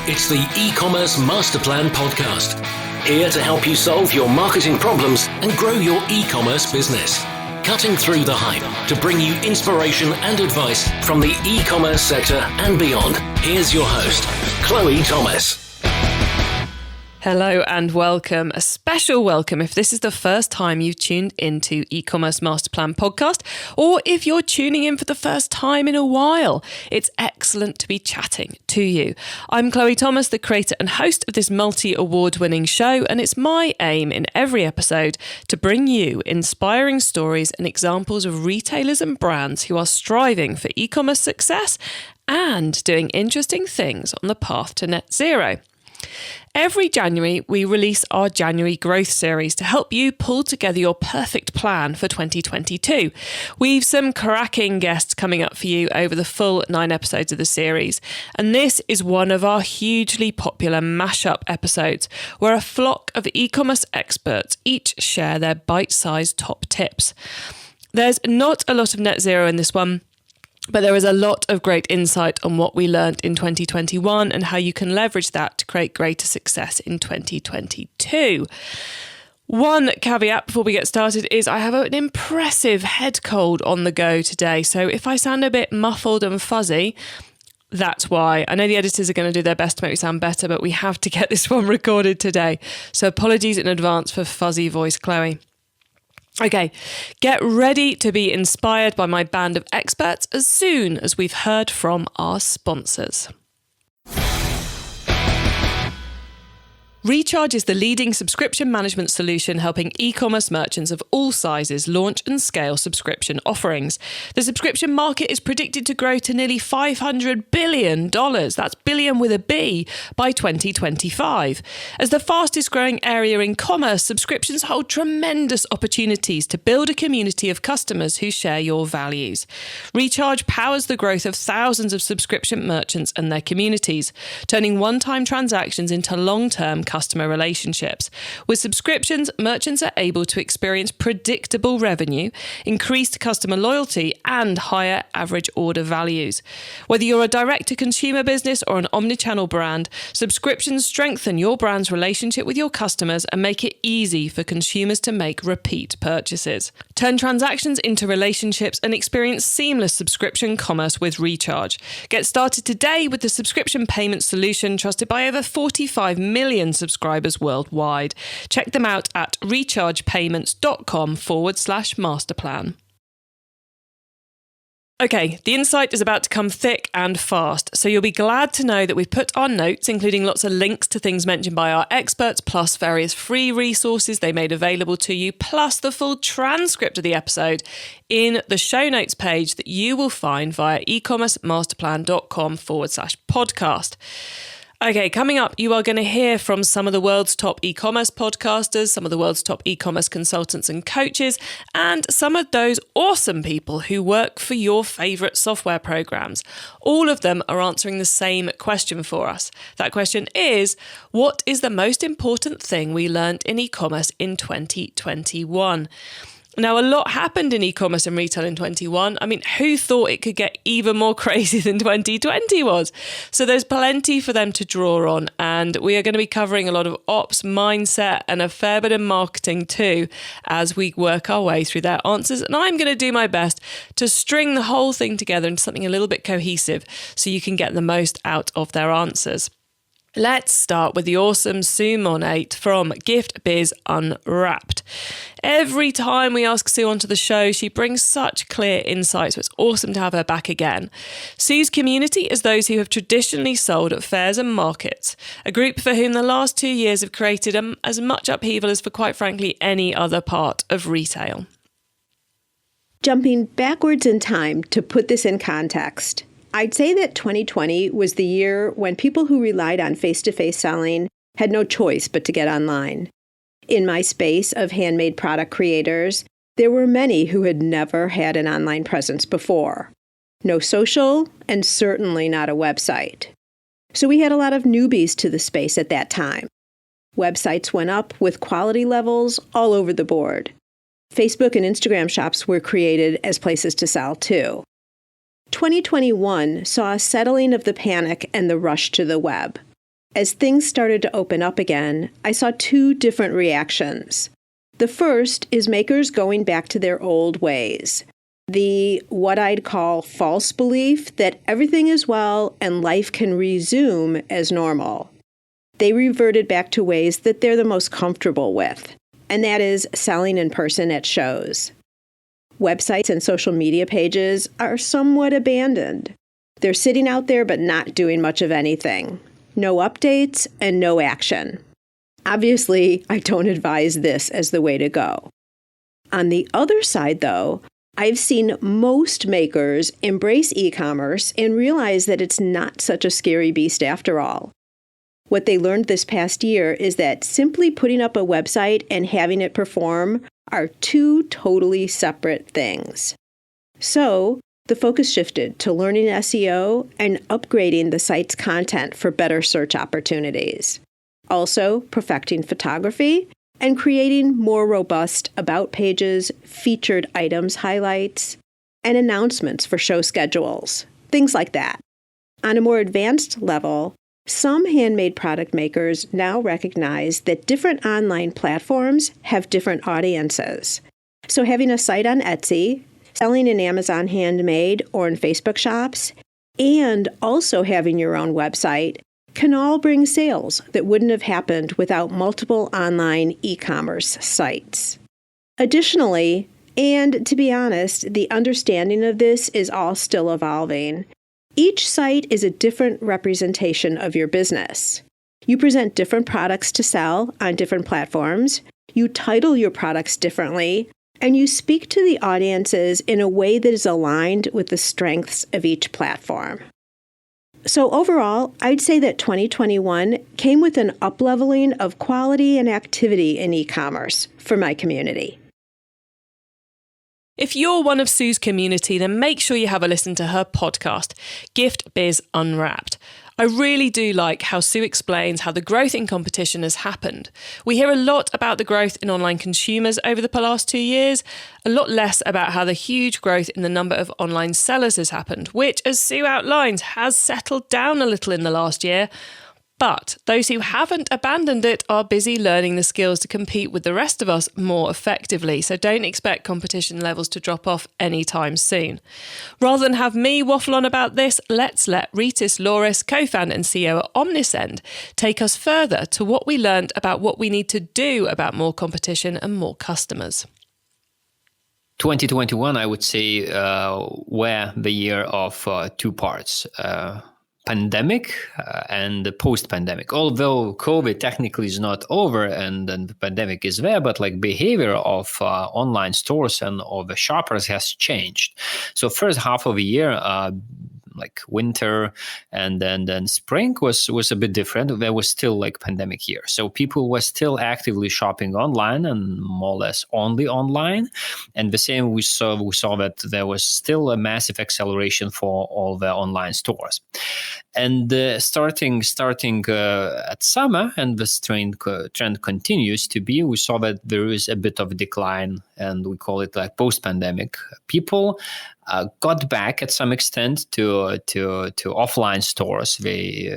It's the eCommerce Master Plan podcast. Here to help you solve your marketing problems and grow your e-commerce business. Cutting through the hype to bring you inspiration and advice from the e-commerce sector and beyond. Here's your host, Chloe Thomas. Hello and welcome. A special welcome if this is the first time you've tuned into eCommerce Master Plan podcast, or if you're tuning in for the first time in a while. It's excellent to be chatting to you. I'm Chloe Thomas, the creator and host of this multi-award winning show, and it's my aim in every episode to bring you inspiring stories and examples of retailers and brands who are striving for e-commerce success and doing interesting things on the path to net zero. Every January, we release our January Growth Series to help you pull together your perfect plan for 2022. We've some cracking guests coming up for you over the full 9 episodes of the series. And this is one of our hugely popular mashup episodes, where a flock of e-commerce experts each share their bite-sized top tips. There's not a lot of net zero in this one, but there is a lot of great insight on what we learned in 2021 and how you can leverage that to create greater success in 2022. One caveat before we get started is I have an impressive head cold on the go today. So if I sound a bit muffled and fuzzy, that's why. I know the editors are going to do their best to make me sound better, but we have to get this one recorded today. So apologies in advance for fuzzy voice, Chloe. Okay, get ready to be inspired by my band of experts as soon as we've heard from our sponsors. Recharge is the leading subscription management solution helping e-commerce merchants of all sizes launch and scale subscription offerings. The subscription market is predicted to grow to nearly $500 billion, that's billion with a B, by 2025. As the fastest growing area in commerce, subscriptions hold tremendous opportunities to build a community of customers who share your values. Recharge powers the growth of thousands of subscription merchants and their communities, turning one-time transactions into long-term customer relationships. With subscriptions, merchants are able to experience predictable revenue, increased customer loyalty, and higher average order values. Whether you're a direct-to-consumer business or an omnichannel brand, subscriptions strengthen your brand's relationship with your customers and make it easy for consumers to make repeat purchases. Turn transactions into relationships and experience seamless subscription commerce with Recharge. Get started today with the subscription payment solution trusted by over 45 million subscribers worldwide. Check them out at rechargepayments.com/masterplan. Okay, the insight is about to come thick and fast, so you'll be glad to know that we've put our notes, including lots of links to things mentioned by our experts, plus various free resources they made available to you, plus the full transcript of the episode in the show notes page that you will find via ecommercemasterplan.com/podcast. Okay, coming up, you are going to hear from some of the world's top e-commerce podcasters, some of the world's top e-commerce consultants and coaches, and some of those awesome people who work for your favourite software programs. All of them are answering the same question for us. That question is, what is the most important thing we learned in e-commerce in 2021? Now, a lot happened in e-commerce and retail in 21. I mean, who thought it could get even more crazy than 2020 was? So there's plenty for them to draw on. And we are going to be covering a lot of ops, mindset, and a fair bit of marketing too, as we work our way through their answers. And I'm going to do my best to string the whole thing together into something a little bit cohesive so you can get the most out of their answers. Let's start with the awesome Sue Monhait from Gift Biz Unwrapped. Every time we ask Sue onto the show, she brings such clear insights, so it's awesome to have her back again. Sue's community is those who have traditionally sold at fairs and markets, a group for whom the last 2 years have created as much upheaval as for, quite frankly, any other part of retail. Jumping backwards in time to put this in context, I'd say that 2020 was the year when people who relied on face-to-face selling had no choice but to get online. In my space of handmade product creators, there were many who had never had an online presence before. No social, and certainly not a website. So we had a lot of newbies to the space at that time. Websites went up with quality levels all over the board. Facebook and Instagram shops were created as places to sell too. 2021 saw a settling of the panic and the rush to the web. as things started to open up again, I saw two different reactions. The first is makers going back to their old ways. The what I'd call false belief that everything is well and life can resume as normal. They reverted back to ways that they're the most comfortable with, and that is selling in person at shows. Websites and social media pages are somewhat abandoned. They're sitting out there but not doing much of anything. No updates and no action. Obviously, I don't advise this as the way to go. On the other side, though, I've seen most makers embrace e-commerce and realize that it's not such a scary beast after all. What they learned this past year is that simply putting up a website and having it perform are two totally separate things. So, the focus shifted to learning SEO and upgrading the site's content for better search opportunities. Also, perfecting photography and creating more robust about pages, featured items highlights, and announcements for show schedules, things like that. On a more advanced level, some handmade product makers now recognize that different online platforms have different audiences. So having a site on Etsy, selling in Amazon Handmade or in Facebook shops, and also having your own website can all bring sales that wouldn't have happened without multiple online e-commerce sites. Additionally, and to be honest, the understanding of this is all still evolving. Each site is a different representation of your business. You present different products to sell on different platforms, you title your products differently, and you speak to the audiences in a way that is aligned with the strengths of each platform. So overall, I'd say that 2021 came with an up-leveling of quality and activity in e-commerce for my community. If you're one of Sue's community, then make sure you have a listen to her podcast, Gift Biz Unwrapped. I really do like how Sue explains how the growth in competition has happened. We hear a lot about the growth in online consumers over the last 2 years, a lot less about how the huge growth in the number of online sellers has happened, which, as Sue outlines, has settled down a little in the last year. But those who haven't abandoned it are busy learning the skills to compete with the rest of us more effectively, so don't expect competition levels to drop off anytime soon. Rather than have me waffle on about this, let's let Rytis Lauris, co-founder and CEO at Omnisend, take us further to what we learned about what we need to do about more competition and more customers. 2021, I would say, were the year of two parts. Pandemic and the post-pandemic. Although COVID technically is not over and the pandemic is there, but like behavior of online stores and of the shoppers has changed. So first half of the year, like winter and then spring was a bit different. There was still like pandemic year. So people were still actively shopping online and more or less only online. And the same we saw that there was still a massive acceleration for all the online stores. And starting at summer, and this trend continues to be, we saw that there is a bit of a decline, and we call it like post-pandemic. People got back at some extent to offline stores. They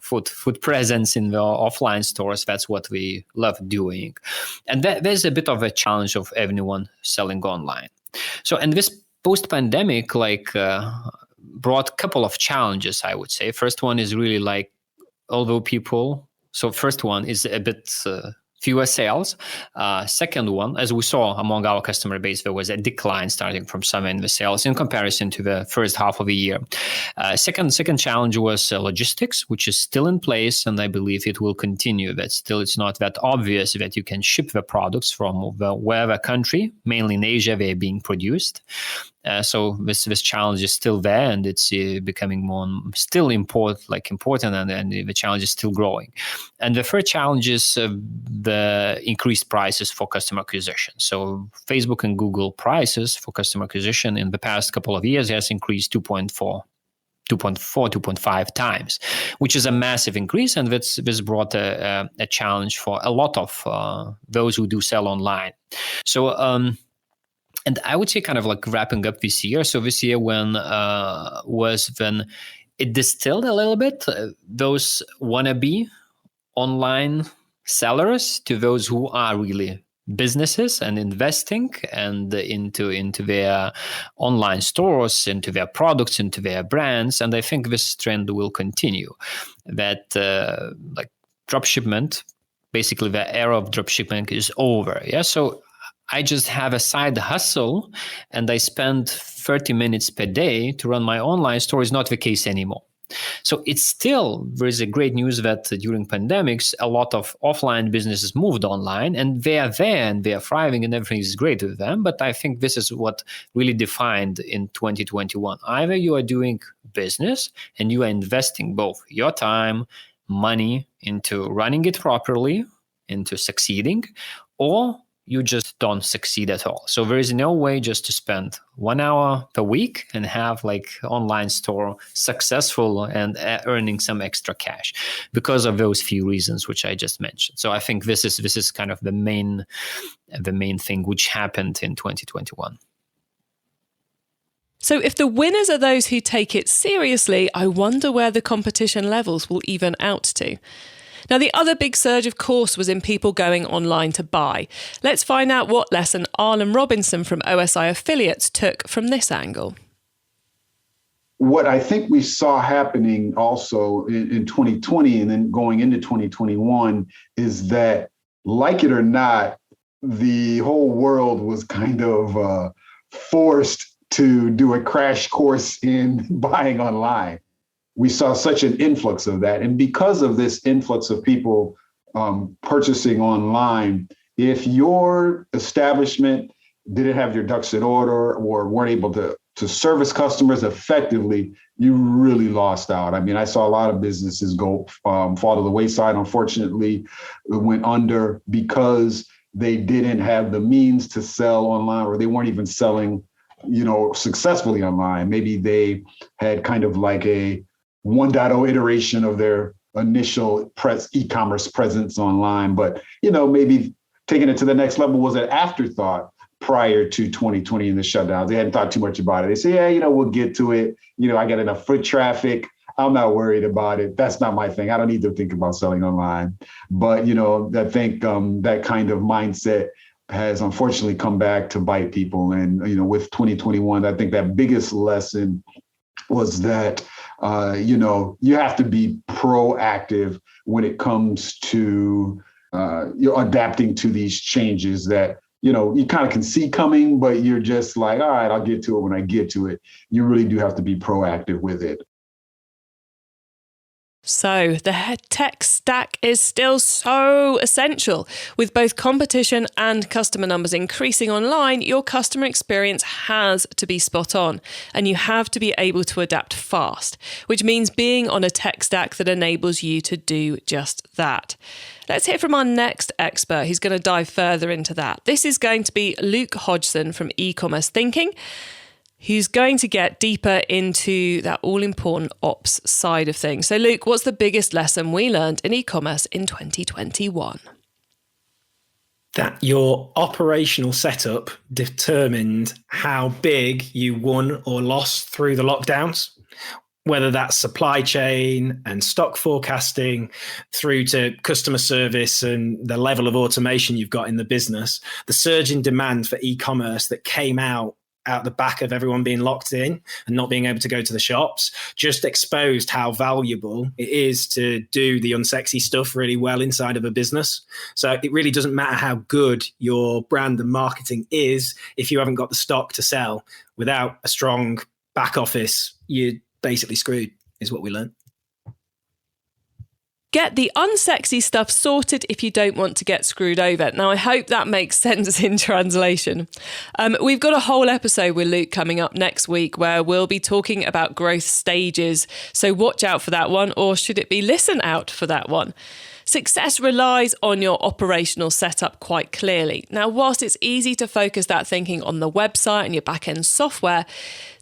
foot presence in the offline stores. That's what we love doing, and there's a bit of a challenge of everyone selling online. So, and this post-pandemic brought a couple of challenges, I would say. First one is really like, although people, so first one is a bit fewer sales. Second one, as we saw among our customer base, there was a decline starting from summer in the sales in comparison to the first half of the year. Second challenge was logistics, which is still in place, and I believe it will continue. That still it's not that obvious that you can ship the products from wherever country, mainly in Asia, they're being produced. So this challenge is still there, and it's becoming more still important, and the challenge is still growing. And the third challenge is the increased prices for customer acquisition. So Facebook and Google prices for customer acquisition in the past couple of years has increased 2.5 times, which is a massive increase, and this brought a challenge for a lot of those who do sell online. So. And I would say kind of like wrapping up this year. So this year was when it distilled a little bit those wannabe online sellers to those who are really businesses and investing and into their online stores, into their products, into their brands. And I think this trend will continue. That like dropshipment, basically the era of dropshipping is over. Yeah, so I just have a side hustle and I spend 30 minutes per day to run my online store is not the case anymore. So it's still, there is a great news that during pandemics, a lot of offline businesses moved online and they are there and they are thriving and everything is great with them. But I think this is what really defined in 2021. Either you are doing business and you are investing both your time, money into running it properly, into succeeding, or you just don't succeed at all. So there is no way just to spend 1 hour per week and have like online store successful and earning some extra cash because of those few reasons which I just mentioned. So I think this is kind of the main thing which happened in 2021. So if the winners are those who take it seriously, I wonder where the competition levels will even out to. Now, the other big surge, of course, was in people going online to buy. Let's find out what lesson Arlen Robinson from OSI Affiliates took from this angle. What I think we saw happening also in 2020 and then going into 2021 is that, like it or not, the whole world was kind of forced to do a crash course in buying online. We saw such an influx of that. And because of this influx of people purchasing online, if your establishment didn't have your ducks in order or weren't able to service customers effectively, you really lost out. I mean, I saw a lot of businesses go fall to the wayside. Unfortunately, it went under because they didn't have the means to sell online, or they weren't even selling, successfully online. Maybe they had kind of like a 1.0 iteration of their initial e-commerce presence online, but maybe taking it to the next level was an afterthought prior to 2020 and the shutdowns. They hadn't thought too much about it. They say, yeah, we'll get to it. I got enough foot traffic. I'm not worried about it. That's not my thing. I don't need to think about selling online. But I think that kind of mindset has unfortunately come back to bite people. And with 2021, I think that biggest lesson was that you have to be proactive when it comes to adapting to these changes that, you kind of can see coming, but you're just like, all right, I'll get to it when I get to it. You really do have to be proactive with it. So the tech stack is still so essential. With both competition and customer numbers increasing online, your customer experience has to be spot on, and you have to be able to adapt fast, which means being on a tech stack that enables you to do just that. Let's hear from our next expert who's going to dive further into that. This is going to be Luke Hodgson from eCommerce Thinking, who's going to get deeper into that all-important ops side of things. So, Luke, what's the biggest lesson we learned in e-commerce in 2021? That your operational setup determined how big you won or lost through the lockdowns, whether that's supply chain and stock forecasting through to customer service and the level of automation you've got in the business. The surge in demand for e-commerce that came out the back of everyone being locked in and not being able to go to the shops just exposed how valuable it is to do the unsexy stuff really well inside of a business. So it really doesn't matter how good your brand and marketing is if you haven't got the stock to sell. Without a strong back office, you're basically screwed, is what we learned. Get the unsexy stuff sorted if you don't want to get screwed over. Now, I hope that makes sense in translation. We've got a whole episode with Luke coming up next week where we'll be talking about growth stages. So watch out for that one, or should it be listen out for that one? Success relies on your operational setup quite clearly. Now, whilst it's easy to focus that thinking on the website and your back-end software,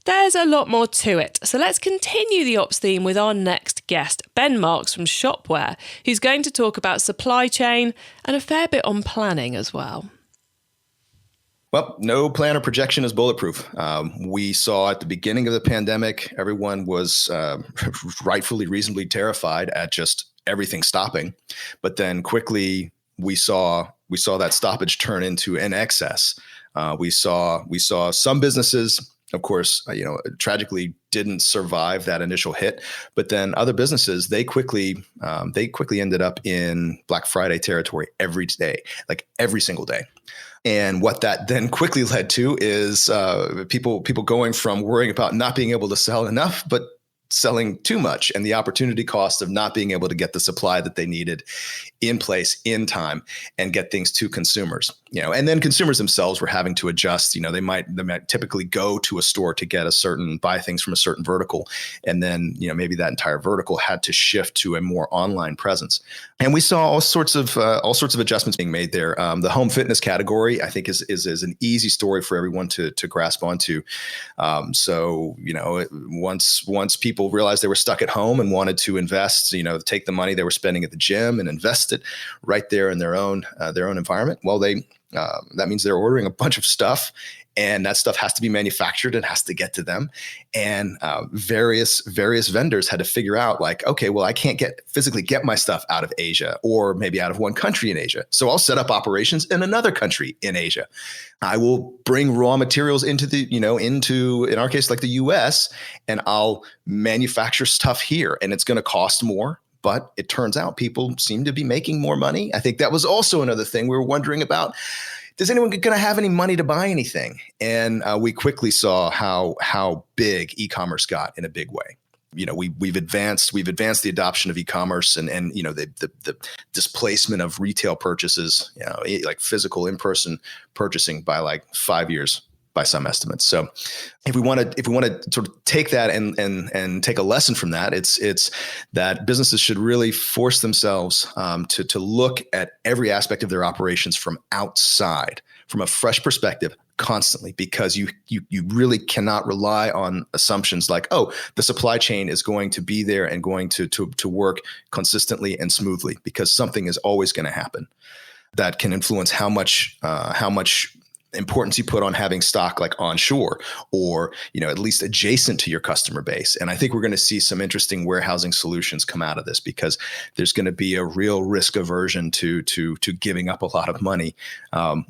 there's a lot more to it. So let's continue the ops theme with our next guest, Ben Marks from Shopware, who's going to talk about supply chain and a fair bit on planning as well. Well, no plan or projection is bulletproof. We saw at the beginning of the pandemic, everyone was rightfully, reasonably terrified at just everything stopping. But then quickly we saw that stoppage turn into an excess. We saw some businesses, of course, tragically didn't survive that initial hit. But then other businesses, they quickly ended up in Black Friday territory every day, like every single day. And what that then quickly led to is people going from worrying about not being able to sell enough, but selling too much, and the opportunity cost of not being able to get the supply that they needed in place in time and get things to consumers. And then consumers themselves were having to adjust. They might typically go to a store to buy things from a certain vertical, and then maybe that entire vertical had to shift to a more online presence. And we saw all sorts of adjustments being made there. The home fitness category, I think, is an easy story for everyone to grasp onto. Once people realized they were stuck at home and wanted to invest, take the money they were spending at the gym and invest it right there in their own environment. Well, that means they're ordering a bunch of stuff, and that stuff has to be manufactured and has to get to them. And various vendors had to figure out, like, okay, well, I can't physically get my stuff out of Asia, or maybe out of one country in Asia. So I'll set up operations in another country in Asia. I will bring raw materials into in our case, like the US, and I'll manufacture stuff here, and it's going to cost more. But it turns out people seem to be making more money. I think that was also another thing we were wondering about. Is anyone going to have any money to buy anything? And we quickly saw how big e-commerce got in a big way. We've advanced the adoption of e-commerce and the displacement of retail purchases, like physical in-person purchasing, by like 5 years by some estimates. So if we want to sort of take that and take a lesson from that, it's that businesses should really force themselves to look at every aspect of their operations from outside, from a fresh perspective, constantly, because you really cannot rely on assumptions like, oh, the supply chain is going to be there and going to work consistently and smoothly, because something is always going to happen that can influence how much importance you put on having stock like onshore, or at least adjacent to your customer base. And I think we're going to see some interesting warehousing solutions come out of this, because there's going to be a real risk aversion to giving up a lot of money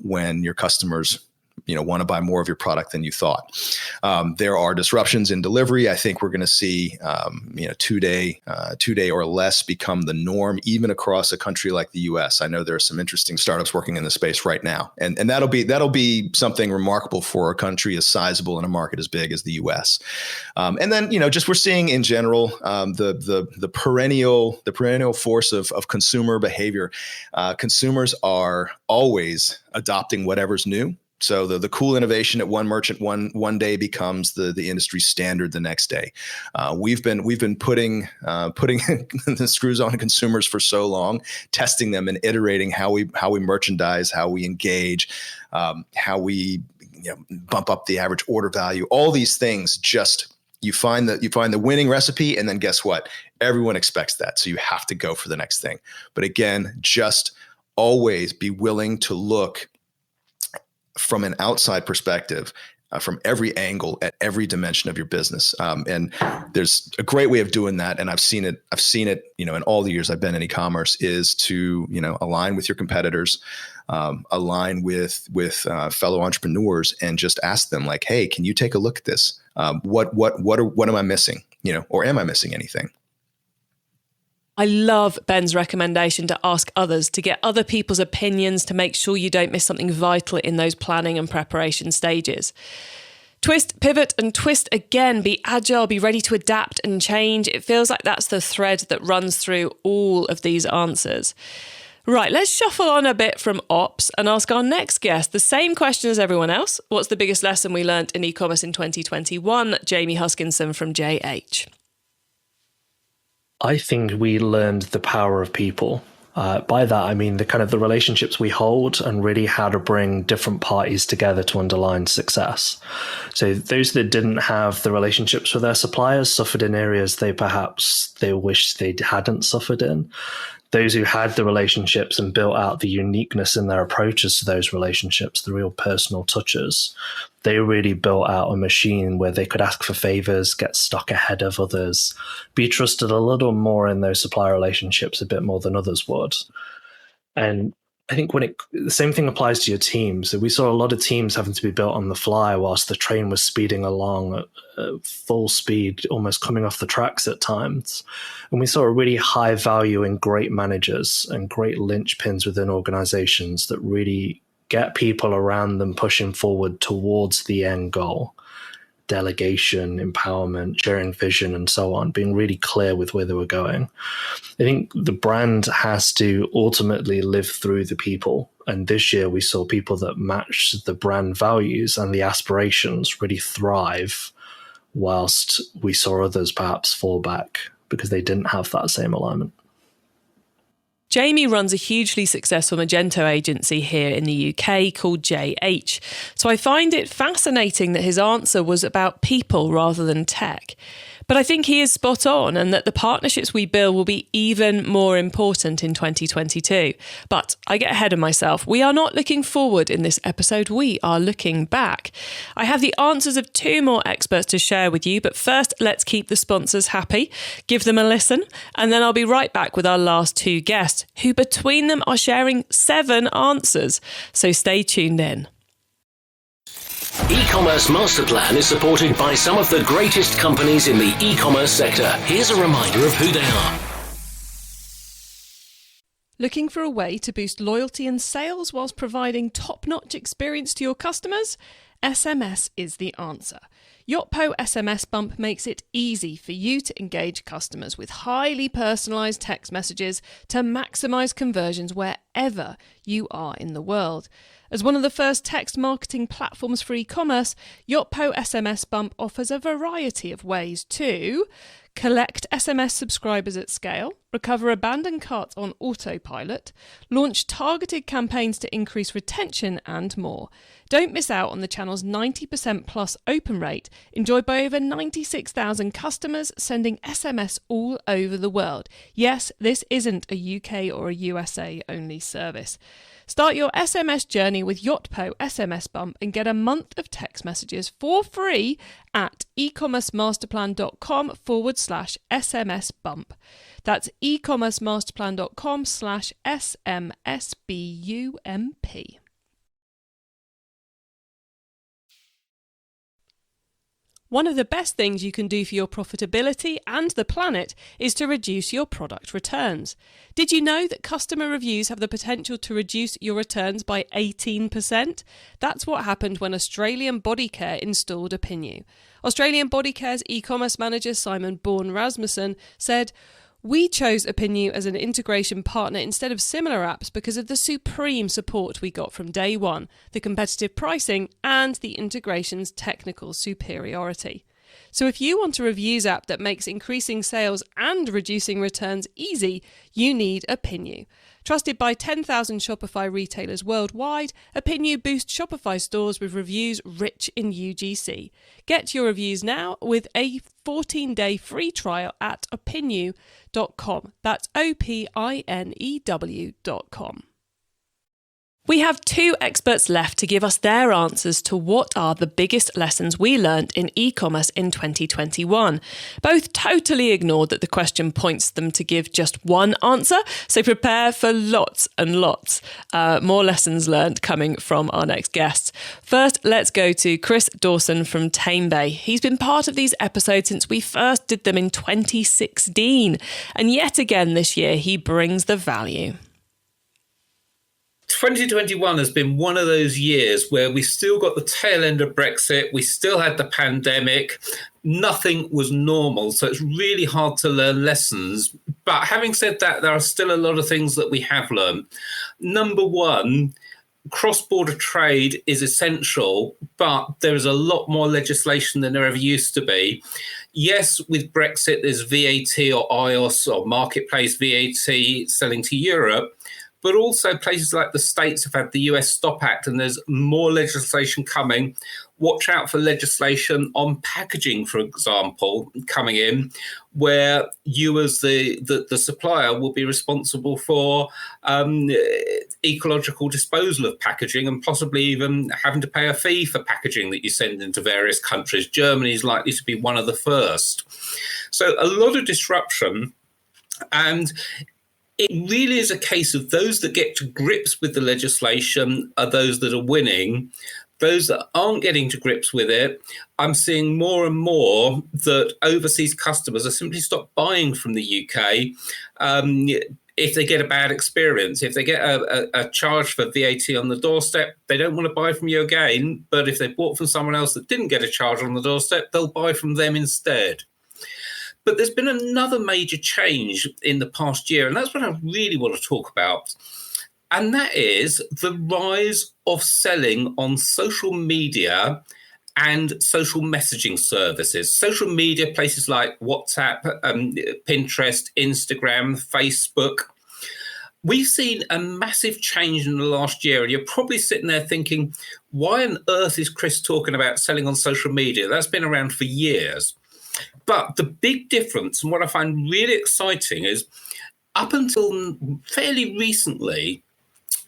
when your customers want to buy more of your product than you thought. There are disruptions in delivery. I think we're going to see, 2 day or less become the norm, even across a country like the U.S. I know there are some interesting startups working in this space right now, and that'll be something remarkable for a country as sizable and a market as big as the U.S. And then just we're seeing in general the perennial force of consumer behavior. Consumers are always adopting whatever's new. So the cool innovation at one merchant one day becomes the industry standard the next day. We've been putting the screws on consumers for so long, testing them and iterating how we merchandise, how we engage, how we bump up the average order value. All these things, just you find the winning recipe, and then guess what? Everyone expects that, so you have to go for the next thing. But again, just always be willing to look from an outside perspective, from every angle, at every dimension of your business. And there's a great way of doing that. And I've seen it, in all the years I've been in e-commerce, is to, align with your competitors, align with fellow entrepreneurs, and just ask them, like, hey, can you take a look at this? What am I missing? Or am I missing anything? I love Ben's recommendation to ask others, to get other people's opinions, to make sure you don't miss something vital in those planning and preparation stages. Twist, pivot, and twist again. Be agile, be ready to adapt and change. It feels like that's the thread that runs through all of these answers. Right, let's shuffle on a bit from ops and ask our next guest the same question as everyone else. What's the biggest lesson we learnt in e-commerce in 2021? Jamie Huskisson from JH. I think we learned the power of people. By that, I mean the relationships we hold, and really how to bring different parties together to underline success. So those that didn't have the relationships with their suppliers suffered in areas they wish they hadn't suffered in. those who had the relationships and built out the uniqueness in their approaches to those relationships, the real personal touches, they really built out a machine where they could ask for favors, get stuck ahead of others, be trusted a little more in those supplier relationships, a bit more than others would. And I think the same thing applies to your team. So we saw a lot of teams having to be built on the fly whilst the train was speeding along at full speed, almost coming off the tracks at times. And we saw a really high value in great managers and great linchpins within organizations that really get people around them pushing forward towards the end goal. Delegation, empowerment, sharing vision, and so on, being really clear with where they were going. I think the brand has to ultimately live through the people. And this year we saw people that matched the brand values and the aspirations really thrive, whilst we saw others perhaps fall back because they didn't have that same alignment. Jamie runs a hugely successful Magento agency here in the UK called JH. So I find it fascinating that his answer was about people rather than tech. But I think he is spot on, and that the partnerships we build will be even more important in 2022. But I get ahead of myself. We are not looking forward in this episode. We are looking back. I have the answers of 2 more experts to share with you. But first, let's keep the sponsors happy. Give them a listen. And then I'll be right back with our last 2 guests, who between them are sharing 7 answers. So stay tuned in. E-commerce Master Plan is supported by some of the greatest companies in the e-commerce sector. Here's a reminder of who they are. Looking for a way to boost loyalty and sales whilst providing top-notch experience to your customers? SMS is the answer. Yotpo SMS Bump makes it easy for you to engage customers with highly personalised text messages to maximise conversions wherever you are in the world. As one of the first text marketing platforms for e-commerce, Yotpo SMS Bump offers a variety of ways to collect SMS subscribers at scale, recover abandoned carts on autopilot, launch targeted campaigns to increase retention, and more. Don't miss out on the channel's 90% plus open rate, enjoyed by over 96,000 customers sending SMS all over the world. Yes, this isn't a UK or a USA only service. Start your SMS journey with Yotpo SMS Bump and get a month of text messages for free at ecommercemasterplan.com/SMS bump. That's ecommercemasterplan.com/SMSBUMP. One of the best things you can do for your profitability and the planet is to reduce your product returns. Did you know that customer reviews have the potential to reduce your returns by 18%? That's what happened when Australian Body Care installed Opinu. Australian Body Care's e-commerce manager Simon Bourne Rasmussen said, "We chose Opinu as an integration partner instead of similar apps because of the supreme support we got from day one, the competitive pricing, and the integration's technical superiority." So if you want a reviews app that makes increasing sales and reducing returns easy, you need Opinu. Trusted by 10,000 Shopify retailers worldwide, Opinu boosts Shopify stores with reviews rich in UGC. Get your reviews now with a 14-day free trial at opinu.com. That's OPINEW.com. We have 2 experts left to give us their answers to what are the biggest lessons we learned in e-commerce in 2021. Both totally ignored that the question points them to give just one answer, so prepare for lots and lots more lessons learned coming from our next guests. First, let's go to Chris Dawson from Tamebay. He's been part of these episodes since we first did them in 2016, and yet again this year he brings the value. 2021 has been one of those years where we still got the tail end of Brexit. We still had the pandemic. Nothing was normal. So it's really hard to learn lessons. But having said that, there are still a lot of things that we have learned. Number one, cross-border trade is essential, but there is a lot more legislation than there ever used to be. Yes, with Brexit, there's VAT or IOS or marketplace VAT selling to Europe. but also places like the States have had the US Stop Act, and there's more legislation coming. Watch out for legislation on packaging, for example, coming in, where you as the supplier will be responsible for ecological disposal of packaging, and possibly even having to pay a fee for packaging that you send into various countries. Germany is likely to be one of the first. So a lot of disruption, and it really is a case of those that get to grips with the legislation are those that are winning. Those that aren't getting to grips with it, I'm seeing more and more that overseas customers are simply stop buying from the UK if they get a bad experience. If they get a charge for VAT on the doorstep, they don't want to buy from you again. But if they bought from someone else that didn't get a charge on the doorstep, they'll buy from them instead. But there's been another major change in the past year, and that's what I really want to talk about. And that is the rise of selling on social media and social messaging services. Social media, places like WhatsApp, Pinterest, Instagram, Facebook. We've seen a massive change in the last year, and you're probably sitting there thinking, why on earth is Chris talking about selling on social media? That's been around for years. But the big difference, and what I find really exciting, is up until fairly recently,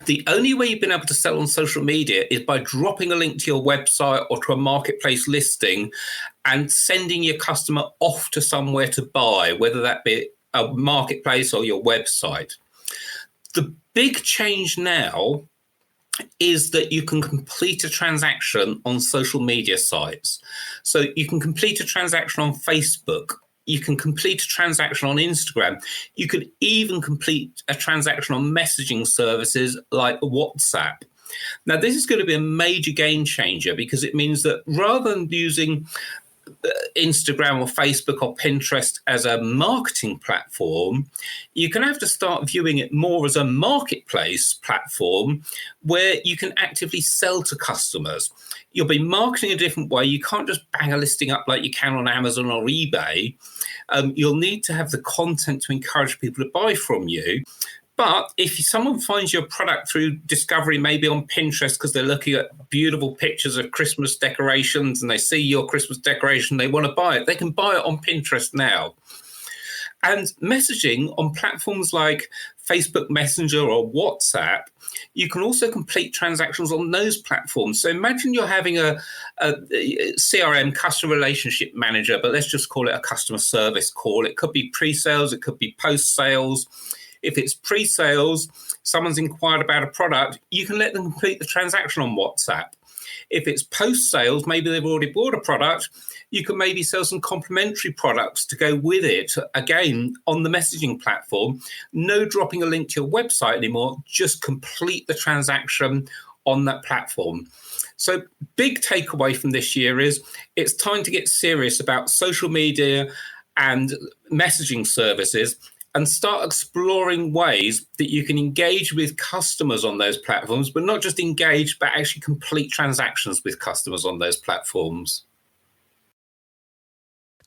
the only way you've been able to sell on social media is by dropping a link to your website or to a marketplace listing and sending your customer off to somewhere to buy, whether that be a marketplace or your website. The big change now is that you can complete a transaction on social media sites. So you can complete a transaction on Facebook. You can complete a transaction on Instagram. You could even complete a transaction on messaging services like WhatsApp. Now, this is going to be a major game changer because it means that rather than using Instagram or Facebook or Pinterest as a marketing platform, you can have to start viewing it more as a marketplace platform where you can actively sell to customers. You'll be marketing a different way. You can't just bang a listing up like you can on Amazon or eBay. You'll need to have the content to encourage people to buy from you. But if someone finds your product through discovery, maybe on Pinterest, because they're looking at beautiful pictures of Christmas decorations and they see your Christmas decoration, they want to buy it, they can buy it on Pinterest now. And messaging on platforms like Facebook Messenger or WhatsApp, you can also complete transactions on those platforms. So imagine you're having a CRM, customer relationship manager, but let's just call it a customer service call. It could be pre-sales, it could be post-sales. If it's pre-sales, someone's inquired about a product, you can let them complete the transaction on WhatsApp. If it's post-sales, maybe they've already bought a product, you can maybe sell some complementary products to go with it, again, on the messaging platform. No dropping a link to your website anymore, just complete the transaction on that platform. So big takeaway from this year is it's time to get serious about social media and messaging services and start exploring ways that you can engage with customers on those platforms, but not just engage, but actually complete transactions with customers on those platforms.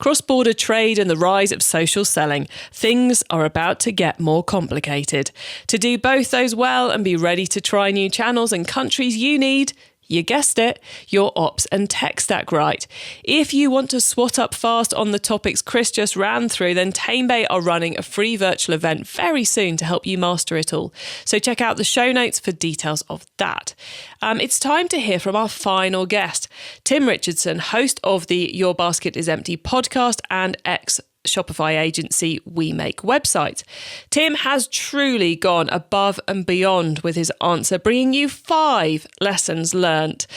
Cross-border trade and the rise of social selling. Things are about to get more complicated. To do both those well and be ready to try new channels and countries, you need, you guessed it, your ops and tech stack right. If you want to swat up fast on the topics Chris just ran through, then Tamebay are running a free virtual event very soon to help you master it all. So check out the show notes for details of that. It's time to hear from our final guest, Tim Richardson, host of the Your Basket is Empty podcast and ex-Shopify agency We Make Websites. Tim has truly gone above and beyond with his answer, bringing you 5 lessons learnt.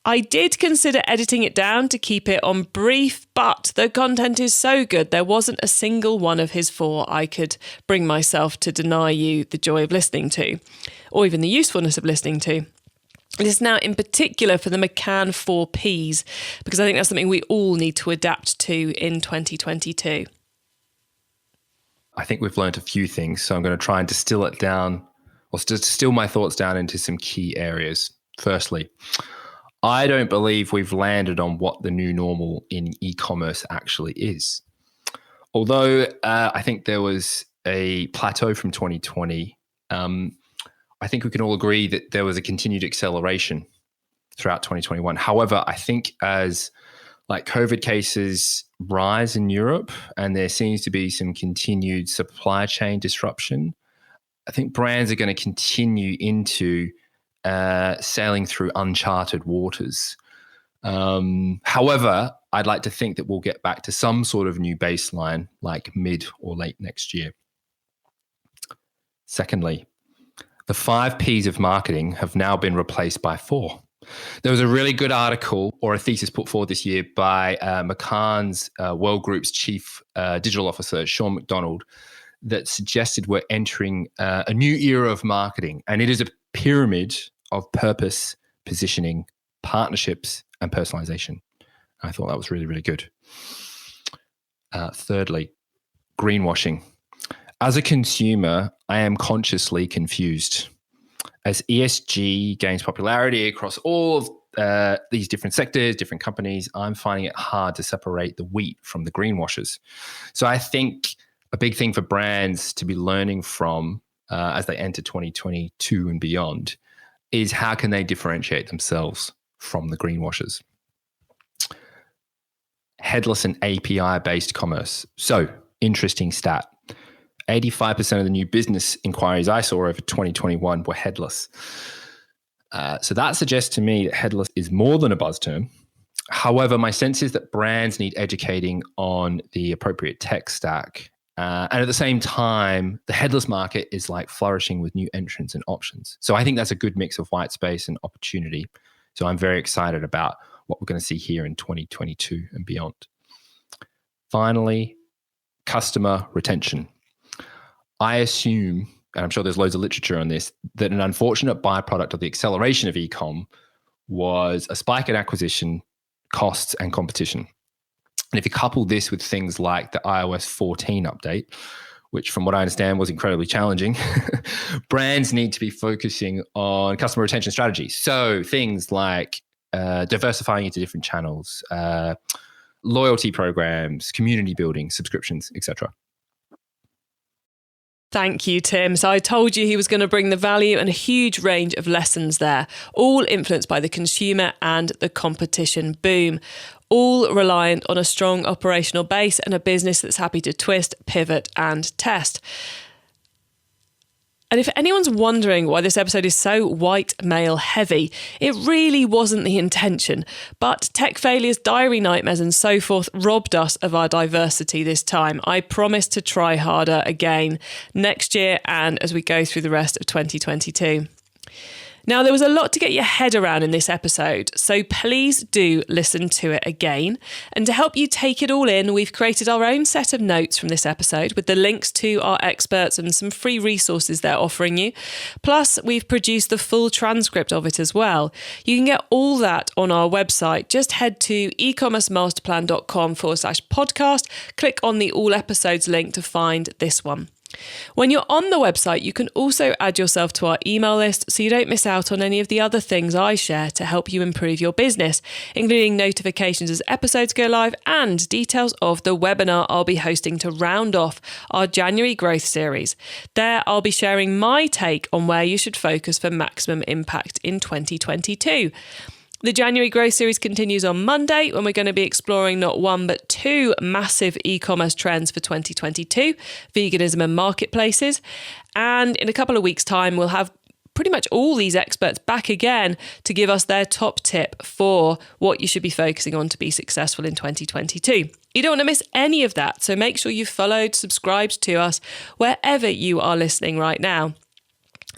I did consider editing it down to keep it on brief, but the content is so good there wasn't a single one of his 4 I could bring myself to deny you the joy of listening to, or even the usefulness of listening to. This is now in particular for the McCann 4 Ps, because I think that's something we all need to adapt to in 2022. I think we've learned a few things, so I'm going to try and distill it down, or distill my thoughts down into some key areas. Firstly, I don't believe we've landed on what the new normal in e-commerce actually is. Although I think there was a plateau from 2020, I think we can all agree that there was a continued acceleration throughout 2021. However, I think as like COVID cases rise in Europe and there seems to be some continued supply chain disruption, I think brands are going to continue into sailing through uncharted waters. However, I'd like to think that we'll get back to some sort of new baseline like mid or late next year. Secondly, the 5 Ps of marketing have now been replaced by 4. There was a really good article or a thesis put forward this year by McCann's World Group's chief digital officer, Sean McDonald, that suggested we're entering a new era of marketing. And it is a pyramid of purpose, positioning, partnerships, and personalization. I thought that was really, really good. Thirdly, greenwashing. As a consumer, I am consciously confused. As ESG gains popularity across all of these different sectors, different companies, I'm finding it hard to separate the wheat from the greenwashers. So I think a big thing for brands to be learning from as they enter 2022 and beyond is how can they differentiate themselves from the greenwashers. Headless and API-based commerce. So, interesting stat. 85% of the new business inquiries I saw over 2021 were headless. So that suggests to me that headless is more than a buzz term. However, my sense is that brands need educating on the appropriate tech stack. And at the same time, the headless market is like flourishing with new entrants and options. So I think that's a good mix of white space and opportunity. So I'm very excited about what we're going to see here in 2022 and beyond. Finally, customer retention. I assume, and I'm sure there's loads of literature on this, that an unfortunate byproduct of the acceleration of e-com was a spike in acquisition costs and competition. And if you couple this with things like the iOS 14 update, which from what I understand was incredibly challenging, brands need to be focusing on customer retention strategies. So things like diversifying into different channels, loyalty programs, community building, subscriptions, etc. Thank you, Tim. So I told you he was going to bring the value and a huge range of lessons there, all influenced by the consumer and the competition boom, all reliant on a strong operational base and a business that's happy to twist, pivot and test. And if anyone's wondering why this episode is so white male heavy, it really wasn't the intention. But tech failures, diary nightmares and so forth robbed us of our diversity this time. I promise to try harder again next year and as we go through the rest of 2022. Now, there was a lot to get your head around in this episode, so please do listen to it again. And to help you take it all in, we've created our own set of notes from this episode with the links to our experts and some free resources they're offering you. Plus, we've produced the full transcript of it as well. You can get all that on our website. Just head to ecommercemasterplan.com/podcast, click on the all episodes link to find this one. When you're on the website, you can also add yourself to our email list so you don't miss out on any of the other things I share to help you improve your business, including notifications as episodes go live and details of the webinar I'll be hosting to round off our January growth series. There, I'll be sharing my take on where you should focus for maximum impact in 2022. The January Growth Series continues on Monday when we're going to be exploring not one but 2 massive e-commerce trends for 2022, veganism and marketplaces. And in a couple of weeks' time, we'll have pretty much all these experts back again to give us their top tip for what you should be focusing on to be successful in 2022. You don't want to miss any of that, so make sure you've followed, subscribed to us wherever you are listening right now.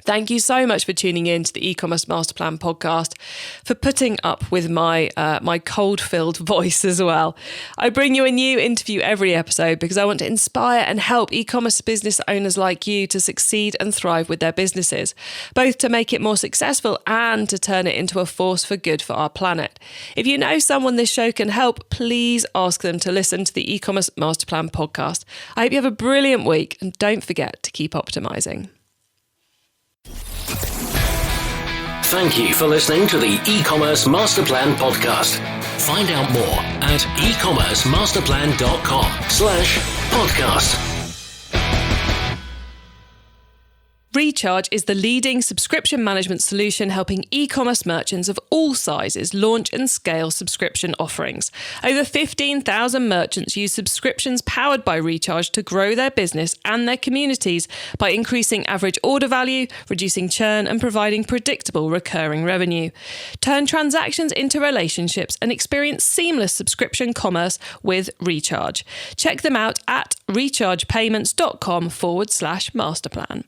Thank you so much for tuning in to the eCommerce Master Plan podcast, for putting up with my cold-filled voice as well. I bring you a new interview every episode because I want to inspire and help e-commerce business owners like you to succeed and thrive with their businesses, both to make it more successful and to turn it into a force for good for our planet. If you know someone this show can help, please ask them to listen to the eCommerce Master Plan podcast. I hope you have a brilliant week and don't forget to keep optimizing. Thank you for listening to the eCommerce Master Plan podcast. Find out more at ecommercemasterplan.com/podcast. Recharge is the leading subscription management solution helping e-commerce merchants of all sizes launch and scale subscription offerings. Over 15,000 merchants use subscriptions powered by Recharge to grow their business and their communities by increasing average order value, reducing churn, and providing predictable recurring revenue. Turn transactions into relationships and experience seamless subscription commerce with Recharge. Check them out at rechargepayments.com/masterplan.